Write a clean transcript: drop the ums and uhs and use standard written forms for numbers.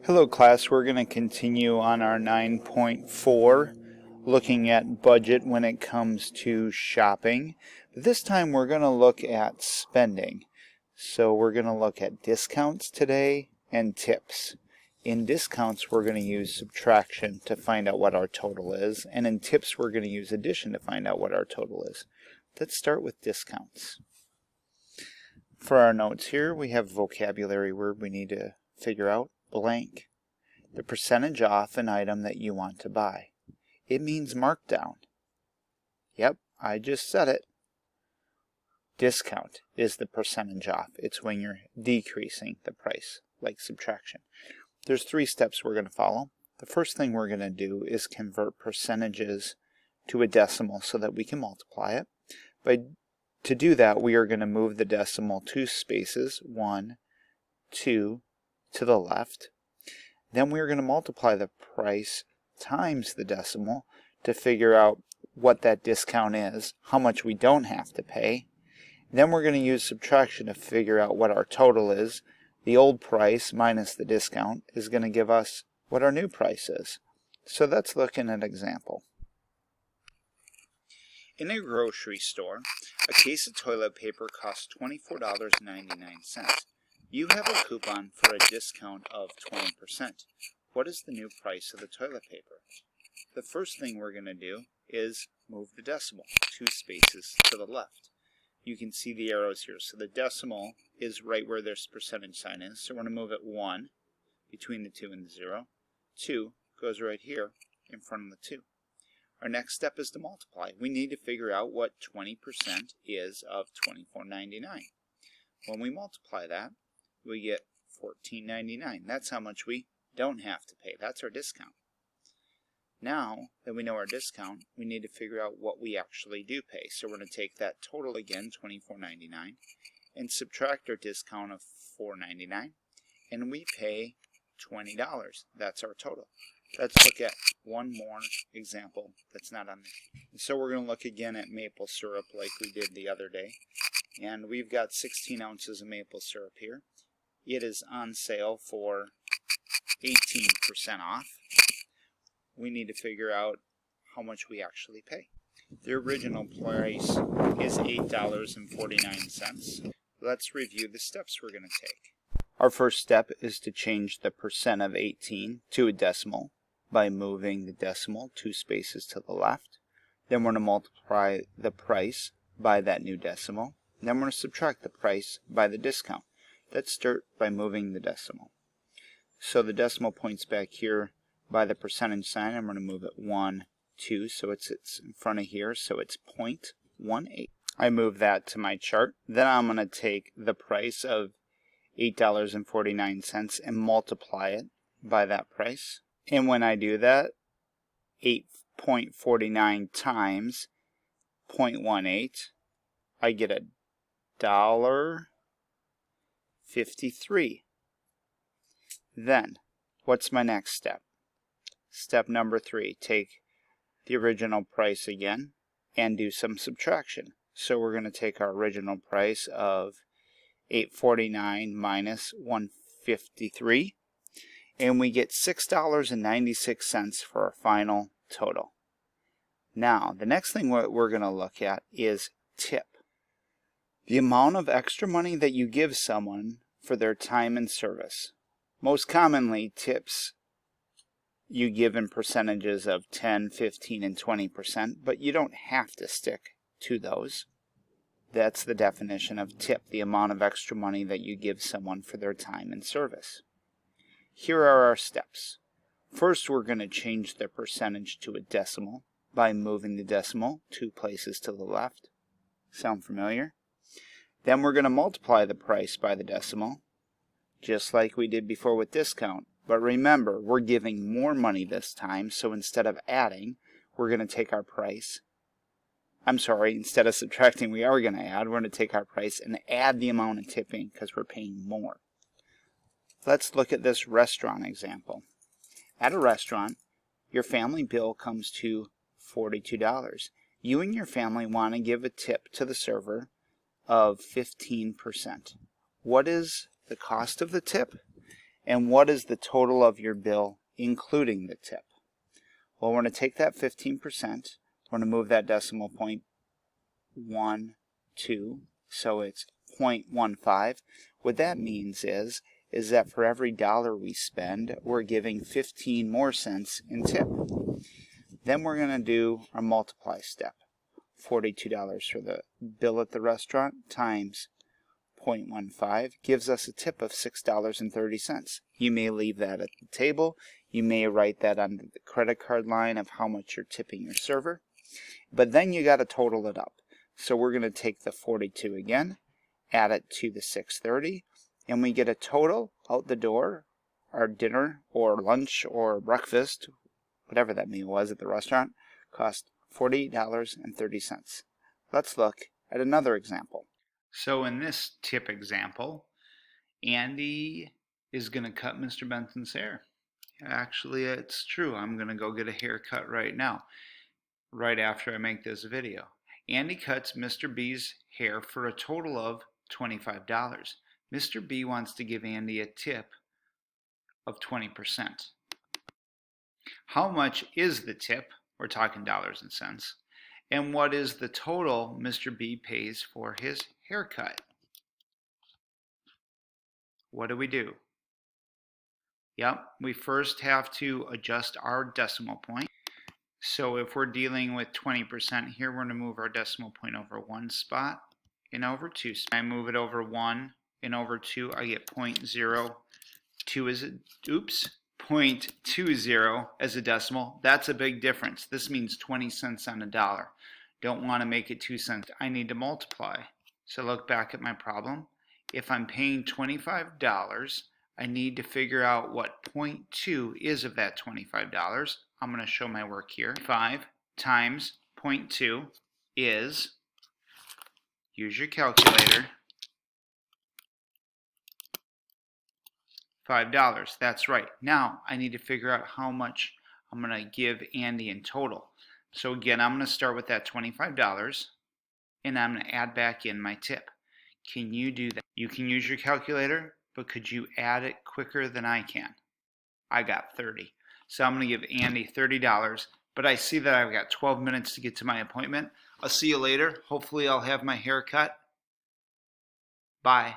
Hello class, we're going to continue on our 9.4 looking at budget when it comes to shopping. This time we're going to look at spending. So we're going to look at discounts today and tips. In discounts we're going to use subtraction to find out what our total is, and in tips we're going to use addition to find out what our total is. Let's start with discounts. For our notes here we have a vocabulary word we need to figure out. Blank. The percentage off an item that you want to buy. It means markdown. Yep, I just said it. Discount is the percentage off. It's when you're decreasing the price, like subtraction. There's 3 steps we're going to follow. The first thing we're going to do is convert percentages to a decimal so that we can multiply it. To do that, we are going to move the decimal 2 spaces, 1, 2, to the left. Then we're going to multiply the price times the decimal to figure out what that discount is, how much we don't have to pay. Then we're going to use subtraction to figure out what our total is. The old price minus the discount is going to give us what our new price is. So let's look at an example. In a grocery store, a case of toilet paper costs $24.99. You have a coupon for a discount of 20%. What is the new price of the toilet paper? The first thing we're going to do is move the decimal 2 spaces to the left. You can see the arrows here. So the decimal is right where this percentage sign is. So we're going to move it 1 between the 2 and the 0. 2 goes right here in front of the 2. Our next step is to multiply. We need to figure out what 20% is of $24.99. When we multiply that, we get $14.99. That's how much we don't have to pay. That's our discount. Now that we know our discount, we need to figure out what we actually do pay. So we're going to take that total again, $24.99, and subtract our discount of $4.99, and we pay $20. That's our total. Let's look at one more example that's not on there. So we're going to look again at maple syrup like we did the other day. And we've got 16 ounces of maple syrup here. It is on sale for 18% off. We need to figure out how much we actually pay. The original price is $8.49. Let's review the steps we're going to take. Our first step is to change the percent of 18 to a decimal by moving the decimal 2 spaces to the left. Then we're going to multiply the price by that new decimal. Then we're going to subtract the price by the discount. Let's start by moving the decimal. So the decimal points back here by the percentage sign. I'm going to move it 1, 2, so it's in front of here, so it's 0.18. I move that to my chart. Then I'm going to take the price of $8.49 and multiply it by that price. And when I do that, 8.49 times 0.18, I get $1.53. Then, what's my next step? Step number 3, take the original price again and do some subtraction. So we're going to take our original price of $8.49 minus $1.53, and we get $6.96 for our final total. Now, the next thing we're going to look at is tip. The amount of extra money that you give someone for their time and service. Most commonly, tips you give in percentages of 10, 15, and 20%, but you don't have to stick to those. That's the definition of tip, the amount of extra money that you give someone for their time and service. Here are our steps. First, we're going to change the percentage to a decimal by moving the decimal 2 places to the left. Sound familiar? Then we're going to multiply the price by the decimal, just like we did before with discount. But remember, we're giving more money this time, so instead of adding, we're going to take our price. Instead of subtracting, we are going to add. We're going to take our price and add the amount of tipping because we're paying more. Let's look at this restaurant example. At a restaurant, your family bill comes to $42. You and your family want to give a tip to the server of 15%. What is the cost of the tip? And what is the total of your bill including the tip? Well, we're going to take that 15%. We're going to move that decimal point 1, 2, so it's 0.15. What that means is that for every dollar we spend, we're giving 15 more cents in tip. Then we're going to do our multiply step. $42 for the bill at the restaurant times 0.15 gives us a tip of $6.30. You may leave that at the table. You may write that on the credit card line of how much you're tipping your server. But then you got to total it up. So we're going to take the 42 again, add it to the 630, and we get a total out the door. Our dinner or lunch or breakfast, whatever that meal was at the restaurant, cost $40.30. Let's look at another example. So in this tip example, Andy is going to cut Mr. Benson's hair. Actually, it's true. I'm going to go get a haircut right now, right after I make this video. Andy cuts Mr. B's hair for a total of $25. Mr. B wants to give Andy a tip of 20%. How much is the tip? We're talking dollars and cents. And what is the total Mr. B pays for his haircut? What do? Yep, we first have to adjust our decimal point. So if we're dealing with 20% here, we're going to move our decimal point over one spot and over two. I move it over 1 and over 2, I get 0.02 as a, 0.20 as a decimal. That's a big difference. This means 20 cents on a dollar. Don't want to make it 2 cents. I need to multiply. So look back at my problem. If I'm paying $25, I need to figure out what 0.2 is of that $25. I'm going to show my work here. 5 times 0.2 is, use your calculator, $5. That's right. Now I need to figure out how much I'm going to give Andy in total. So again, I'm going to start with that $25 and I'm going to add back in my tip. Can you do that? You can use your calculator, but could you add it quicker than I can? I got 30. So I'm going to give Andy $30, but I see that I've got 12 minutes to get to my appointment. I'll see you later. Hopefully I'll have my hair cut. Bye.